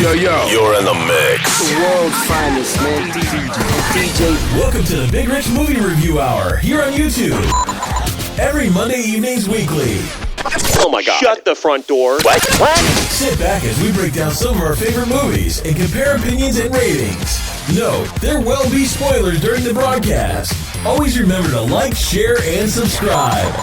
You're in the mix. The world's finest, man. DJ. Welcome to the Big Rich Movie Review Hour here on YouTube. Every Monday evenings weekly. Oh my God. Shut the front door. What? Sit back as we break down some of our favorite movies and compare opinions and ratings. Note, there will be spoilers during the broadcast. Always remember to like, share, and subscribe.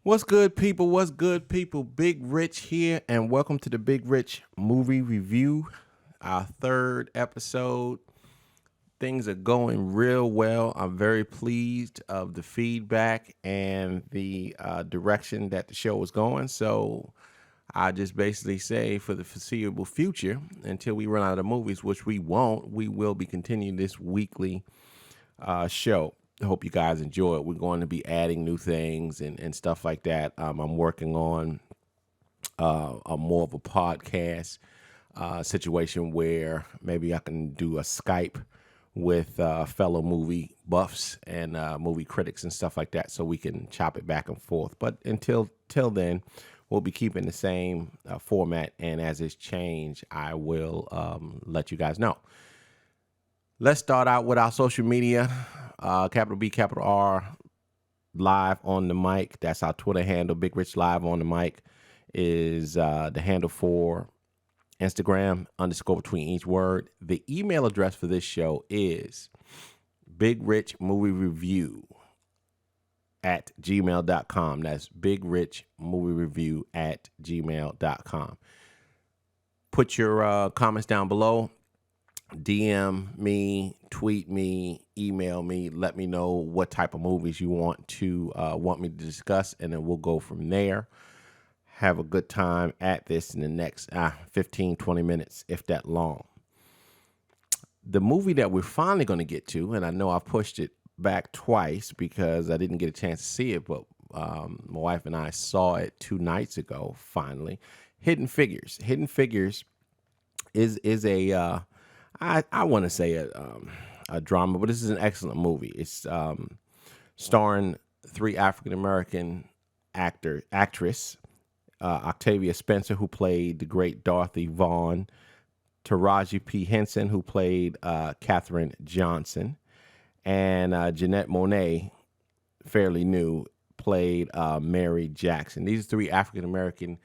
What's good, people? What's good, people? Big Rich here, and welcome to the Big Rich Movie Review, our third episode. Things are going real well. I'm very pleased of the feedback and the direction that the show is going. So I just basically say for the foreseeable future, until we run out of movies, which we won't, we will be continuing this weekly show. I hope you guys enjoy it. We're going to be adding new things and stuff like that. I'm working on a more of a podcast situation where maybe I can do a Skype with fellow movie buffs and movie critics and stuff like that, so we can chop it back and forth. But until then, we'll be keeping the same format, and as it's changed, I will let you guys know. Let's start out with our social media. Capital B, capital R, live on the mic. That's our Twitter handle. Big Rich Live on the mic is the handle for Instagram, _ between each word. The email address for this show is bigrichmoviereview@gmail.com. That's bigrichmoviereview@gmail.com. Put your comments down below. DM me, tweet me, email me. Let me know what type of movies you want me to discuss, and then we'll go from there. Have a good time at this in the next 15, 20 minutes, if that long. The movie that we're finally going to get to, and I know I've pushed it back twice because I didn't get a chance to see it, but my wife and I saw it 2 nights ago, finally. Hidden Figures. Hidden Figures is a... I want to say a drama, but this is an excellent movie. It's starring 3 African-American actress, Octavia Spencer, who played the great Dorothy Vaughan, Taraji P. Henson, who played Katherine Johnson, and Jeanette Monáe, fairly new, played Mary Jackson. These 3 African-American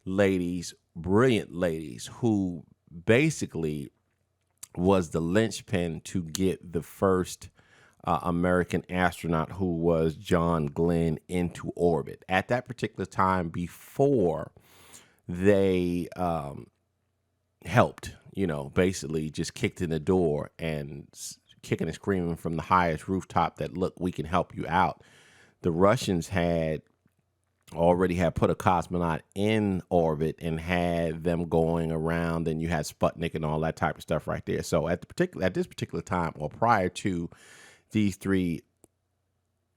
ladies, brilliant ladies, who basically was the linchpin to get the first American astronaut, who was John Glenn, into orbit. At that particular time, before they helped, basically just kicked in the door and kicking and screaming from the highest rooftop that, look, we can help you out. The Russians had put a cosmonaut in orbit and had them going around, and you had Sputnik and all that type of stuff right there. So at this particular time, or prior to these 3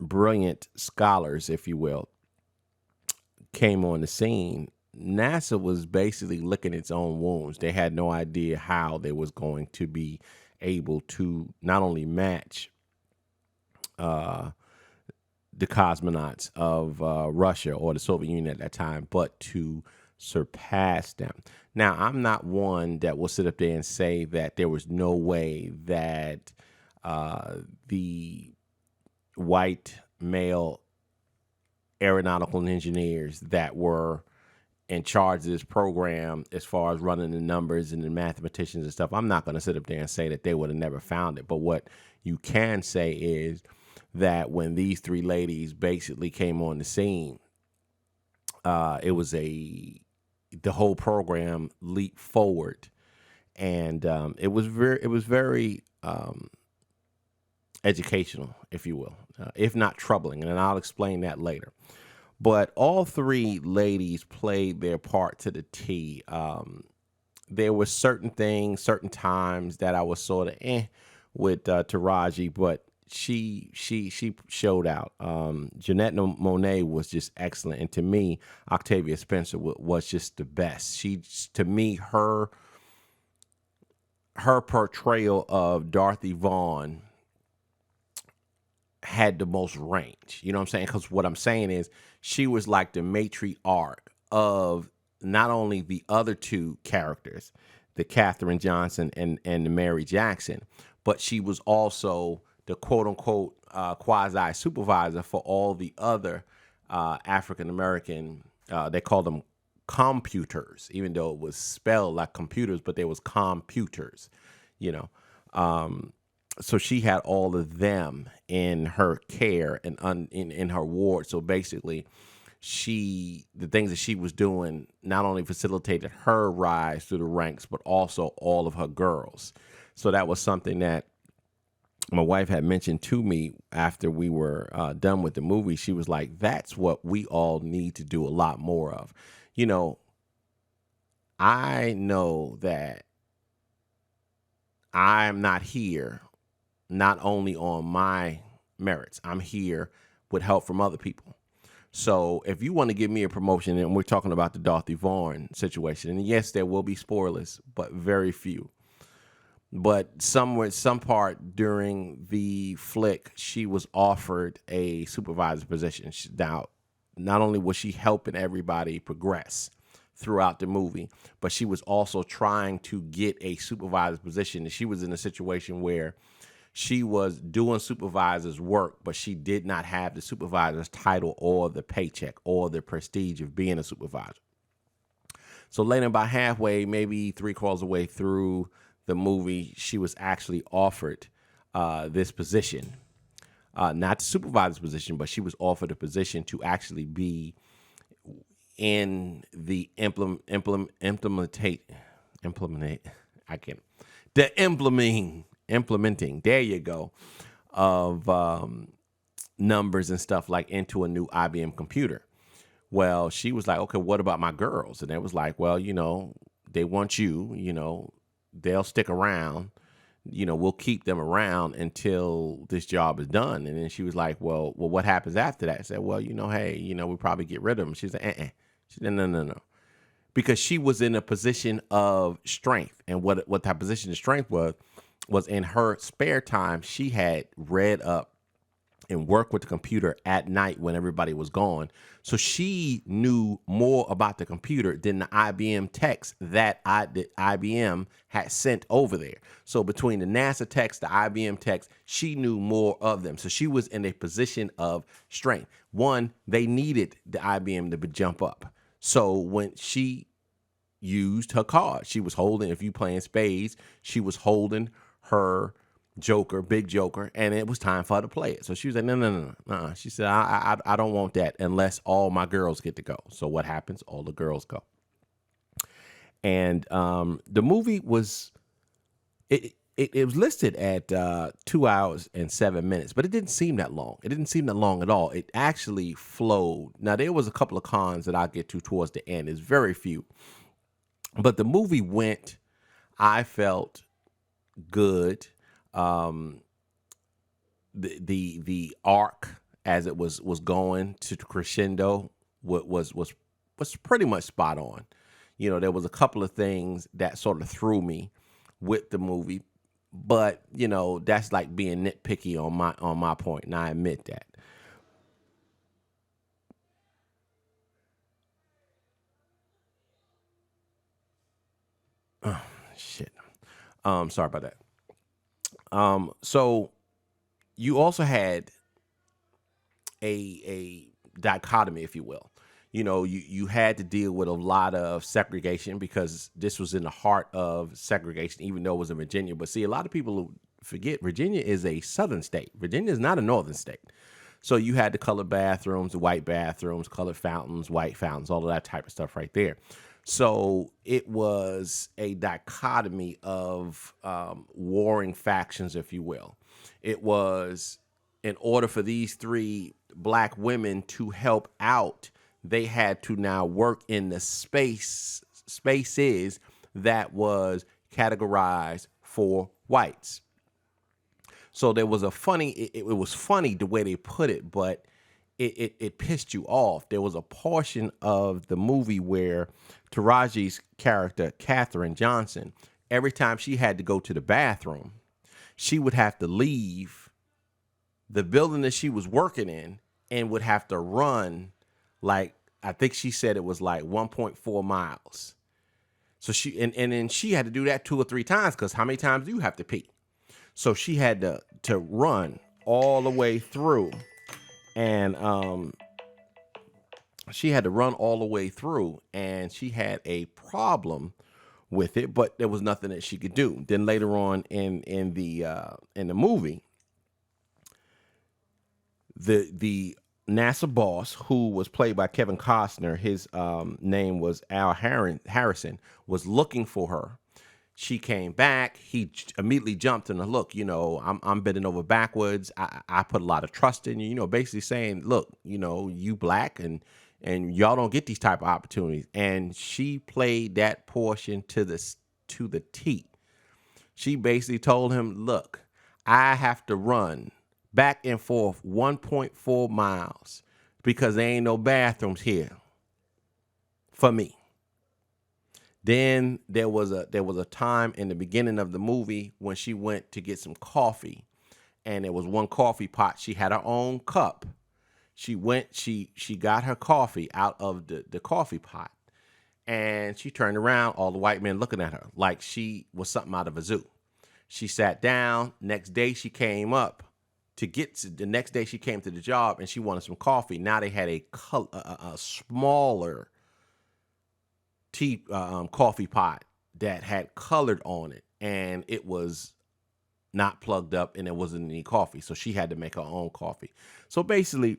brilliant scholars, if you will, came on the scene, NASA was basically licking its own wounds. They had no idea how they was going to be able to not only match the cosmonauts of Russia or the Soviet Union at that time, but to surpass them. Now, I'm not one that will sit up there and say that there was no way that the white male aeronautical engineers that were in charge of this program, as far as running the numbers and the mathematicians and stuff, I'm not going to sit up there and say that they would have never found it. But what you can say is that when these 3 ladies basically came on the scene, it was the whole program leaped forward, and it was very educational, if you will, if not troubling, and I'll explain that later. But all 3 ladies played their part to the T. There were certain things, certain times that I was sort of with Taraji, but she showed out. Jeanette Monáe was just excellent, and to me, Octavia Spencer was just the best. To me, her portrayal of Dorothy Vaughan had the most range. You know what I'm saying? Because what I'm saying is she was like the matriarch of not only the other two characters, the Katherine Johnson and the Mary Jackson, but she was also the quote unquote quasi supervisor for all the other African American. They called them computers, even though it was spelled like computers, but they was computers, you know. So she had all of them in her care and in her ward. So basically, the things that she was doing not only facilitated her rise through the ranks, but also all of her girls. So that was something that my wife had mentioned to me after we were done with the movie. She was like, that's what we all need to do a lot more of. You know, I know that I'm not here not only on my merits, I'm here with help from other people. So if you want to give me a promotion, and we're talking about the Dorothy Vaughan situation, and yes, there will be spoilers, but very few. But some part during the flick, she was offered a supervisor position. Now, not only was she helping everybody progress throughout the movie, but she was also trying to get a supervisor position. And she was in a situation where she was doing supervisor's work, but she did not have the supervisor's title or the paycheck or the prestige of being a supervisor. So later, about halfway, maybe 3/4 of the way through the movie, she was actually offered this position, not the supervisor's position, but she was offered a position to actually be in the implementing, there you go, of numbers and stuff like into a new IBM computer. Well, she was like, okay, what about my girls? And it was like, well, you know, they want you, you know, they'll stick around, you know, we'll keep them around until this job is done. And then she was like, well, what happens after that? I said, well, you know, hey, you know, we probably get rid of them. She's like, She said, no. Because she was in a position of strength. And what that position of strength was in her spare time, she had read up and worked with the computer at night when everybody was gone. So she knew more about the computer than the IBM techs that IBM had sent over there. So between the NASA techs, the IBM techs, she knew more of them. So she was in a position of strength. One, they needed the IBM to jump up. So when she used her card, she was holding, if you playing spades, she was holding her Joker, big Joker, and it was time for her to play it. So she was like, no. She said, I don't want that unless all my girls get to go. So what happens? All the girls go. And the movie was, it was listed at 2 hours and 7 minutes, but it didn't seem that long. It didn't seem that long at all. It actually flowed. Now, there was a couple of cons that I'll get to towards the end. It's very few. But the movie went, I felt, good. The arc as it was going to crescendo was pretty much spot on. You know, there was a couple of things that sort of threw me with the movie, but you know, that's like being nitpicky on my point, and I admit that. Oh, shit. Sorry about that. So you also had a dichotomy, if you will. You know, you had to deal with a lot of segregation because this was in the heart of segregation, even though it was in Virginia. But see, a lot of people forget Virginia is a southern state. Virginia is not a northern state. So you had the colored bathrooms, the white bathrooms, colored fountains, white fountains, all of that type of stuff right there. So it was a dichotomy of warring factions, if you will. It was, in order for these three black women to help out, they had to now work in the spaces that was categorized for whites. So there was it was funny the way they put it, but it pissed you off. There was a portion of the movie where Taraji's character, Katherine Johnson, every time she had to go to the bathroom, she would have to leave the building that she was working in and would have to run like I think she said it was like 1.4 miles. So she and then she had to do that 2 or 3 times, because how many times do you have to pee? So she had to run all the way through, and she had a problem with it, but there was nothing that she could do. Then later on in the movie, the NASA boss, who was played by Kevin Costner, his name was Al Harrison, was looking for her. She came back. He immediately jumped in. Look, I'm bending over backwards. I put a lot of trust in you. Basically saying, look, you black and y'all don't get these type of opportunities. And she played that portion to the T. She basically told him, look, I have to run back and forth 1.4 miles because there ain't no bathrooms here for me. Then there was a time in the beginning of the movie when she went to get some coffee, and there was one coffee pot. She had her own cup. She got her coffee out of the coffee pot, and she turned around, all the white men looking at her like she was something out of a zoo. She sat down. Next day she came to the job, and she wanted some coffee. Now they had a smaller coffee pot that had colored on it, and it was not plugged up, and there wasn't any coffee. So she had to make her own coffee. So basically,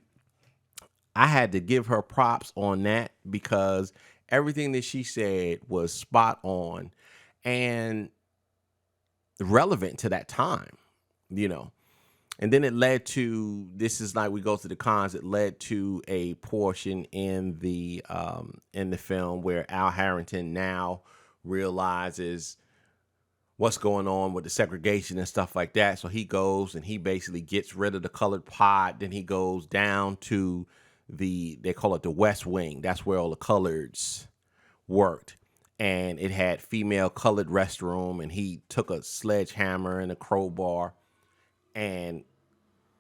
I had to give her props on that, because everything that she said was spot on and relevant to that time, And then it led to, this is like we go to the cons, it led to a portion in the film where Al Harrington now realizes what's going on with the segregation and stuff like that. So he goes and he basically gets rid of the colored pot. Then he goes down to they call it the West Wing. That's where all the coloreds worked. And it had female colored restroom, and he took a sledgehammer and a crowbar and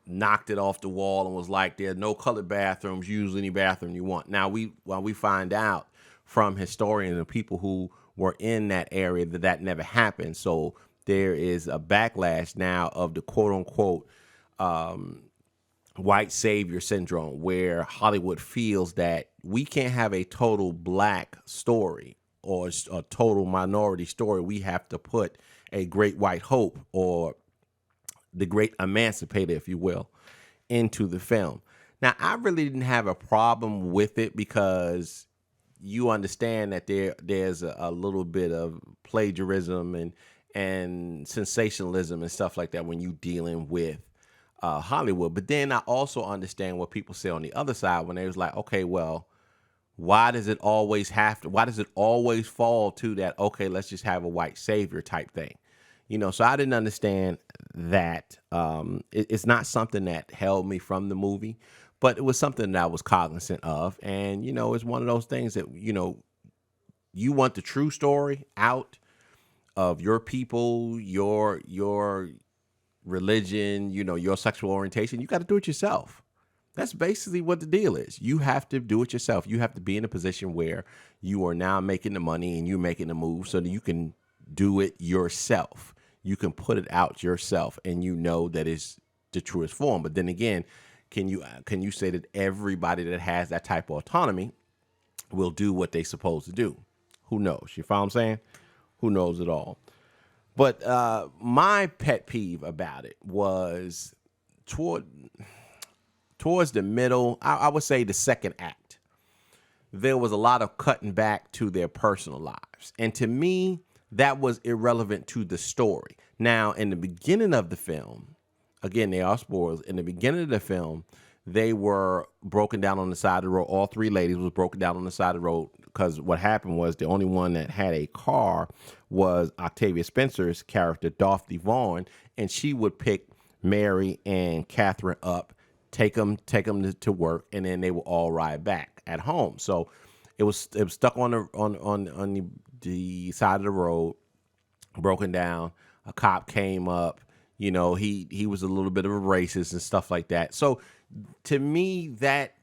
knocked it off the wall and was like, there are no colored bathrooms, use any bathroom you want. Now, we find out from historians and people who were in that area that never happened. So there is a backlash now of the quote unquote white savior syndrome, where Hollywood feels that we can't have a total black story or a total minority story. We have to put a great white hope, or the great emancipator, if you will, into the film. Now, I really didn't have a problem with it, because you understand that there's a little bit of plagiarism and sensationalism and stuff like that when you dealing with Hollywood. But then I also understand what people say on the other side when they was like, okay, well, why does it always fall to that, okay, let's just have a white savior type thing? So I didn't understand that. It's not something that held me from the movie, but it was something that I was cognizant of. And, it's one of those things that, you want the true story out of your people, your religion, your sexual orientation. You got to do it yourself. That's basically what the deal is. You have to do it yourself. You have to be in a position where you are now making the money and you're making the move so that you can do it yourself. You can put it out yourself, and that it's the truest form. But then again, can you say that everybody that has that type of autonomy will do what they're supposed to do? Who knows? You follow what I'm saying? Who knows it all? But my pet peeve about it was towards the middle, I would say the second act, there was a lot of cutting back to their personal lives. And to me, that was irrelevant to the story. Now, in the beginning of the film, again, they are spoilers. In the beginning of the film, they were broken down on the side of the road. All 3 ladies was broken down on the side of the road, because what happened was the only one that had a car was Octavia Spencer's character, Dorothy Vaughan, and she would pick Mary and Katherine up, take them to work, and then they would all ride back at home. So it was stuck on the side of the road, broken down. A cop came up. He was a little bit of a racist and stuff like that. So to me, that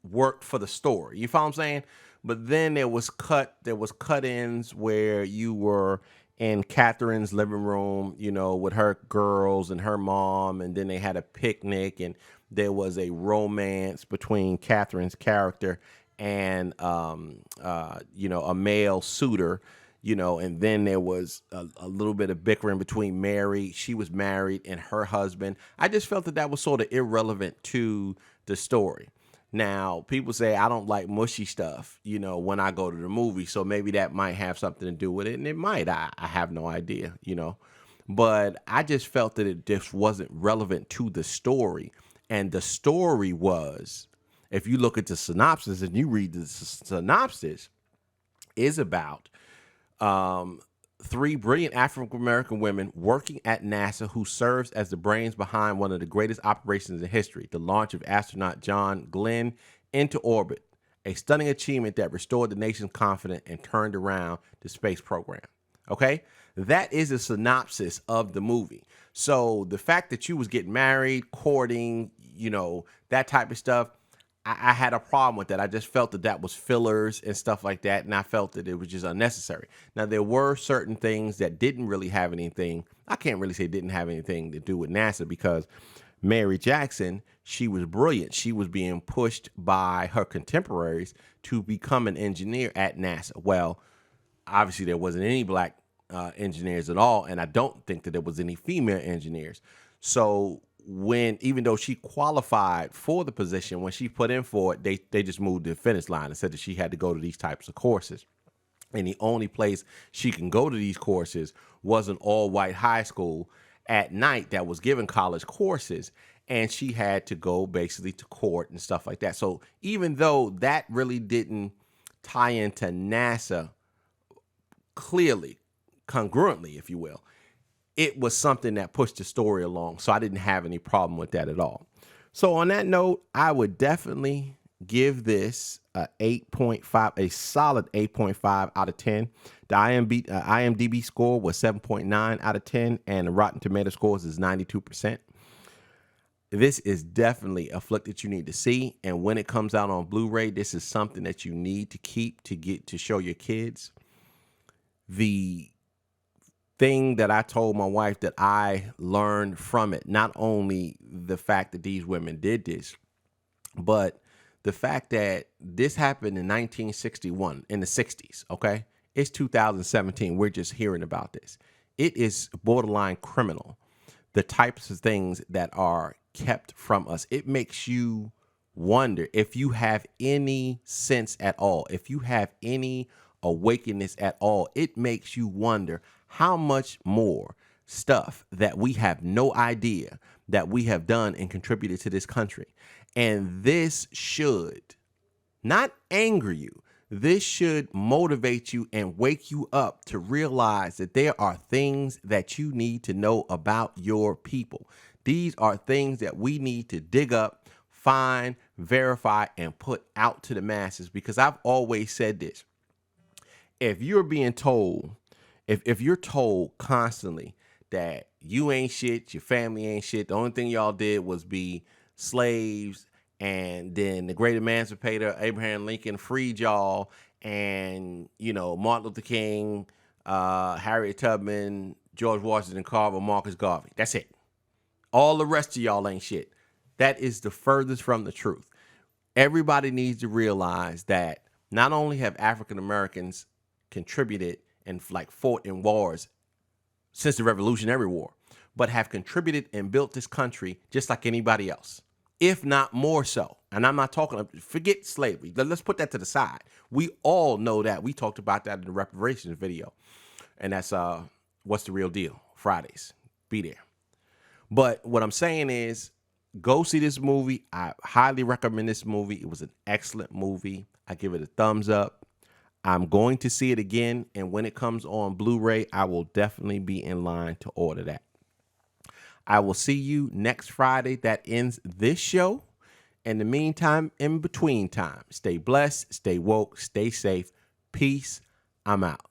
worked for the story. You follow what I'm saying? But then there was cut-ins where you were in Catherine's living room, with her girls and her mom, and then they had a picnic, and there was a romance between Catherine's character and a male suitor, and then there was a little bit of bickering between Mary. She was married, and her husband. I just felt that was sort of irrelevant to the story. Now, people say I don't like mushy stuff, when I go to the movie. So maybe that might have something to do with it. And it might. I have no idea, But I just felt that it just wasn't relevant to the story. And the story was, if you look at the synopsis and you read the synopsis, is about 3 brilliant African-American women working at NASA who serves as the brains behind one of the greatest operations in history, the launch of astronaut John Glenn into orbit, a stunning achievement that restored the nation's confidence and turned around the space program. Okay? That is a synopsis of the movie. So the fact that you was getting married, courting, that type of stuff, I had a problem with that. I just felt that was fillers and stuff like that, and I felt that it was just unnecessary. Now, there were certain things that didn't really have anything. I can't really say didn't have anything to do with NASA, because Mary Jackson, she was brilliant. She was being pushed by her contemporaries to become an engineer at NASA. Well, obviously there wasn't any black engineers at all, and I don't think that there was any female engineers. So even though she qualified for the position, when she put in for it, they just moved to the finish line and said that she had to go to these types of courses. And the only place she can go to these courses was an all-white high school at night that was giving college courses. And she had to go basically to court and stuff like that. So even though that really didn't tie into NASA clearly, congruently, if you will, it was something that pushed the story along. So I didn't have any problem with that at all. So on that note, I would definitely give this a 8.5, a solid 8.5 out of 10. The IMDb score was 7.9 out of 10, and the Rotten Tomato scores is 92%. This is definitely a flick that you need to see. And when it comes out on Blu-ray, this is something that you need to keep to show your kids. The thing that I told my wife that I learned from it, not only the fact that these women did this, but the fact that this happened in 1961, in the 60s, okay? It's 2017. We're just hearing about this. It is borderline criminal, the types of things that are kept from us. It makes you wonder, if you have any sense at all, if you have any awakeness at all, it makes you wonder how much more stuff that we have no idea that we have done and contributed to this country. And this should not anger you. This should motivate you and wake you up to realize that there are things that you need to know about your people. These are things that we need to dig up, find, verify, and put out to the masses. Because I've always said this. If you're being told, if you're told constantly that you ain't shit, your family ain't shit, the only thing y'all did was be slaves, and then the great emancipator Abraham Lincoln freed y'all, and Martin Luther King, Harriet Tubman, George Washington Carver, Marcus Garvey, that's it. All the rest of y'all ain't shit. That is the furthest from the truth. Everybody needs to realize that not only have African Americans contributed and fought in wars since the Revolutionary War, but have contributed and built this country just like anybody else, if not more so. And I'm not talking, forget slavery. Let's put that to the side. We all know that. We talked about that in the reparations video. And that's What's the Real Deal? Fridays. Be there. But what I'm saying is, go see this movie. I highly recommend this movie. It was an excellent movie. I give it a thumbs up. I'm going to see it again, and when it comes on Blu-ray, I will definitely be in line to order that. I will see you next Friday. That ends this show. In the meantime, in between time, stay blessed, stay woke, stay safe. Peace. I'm out.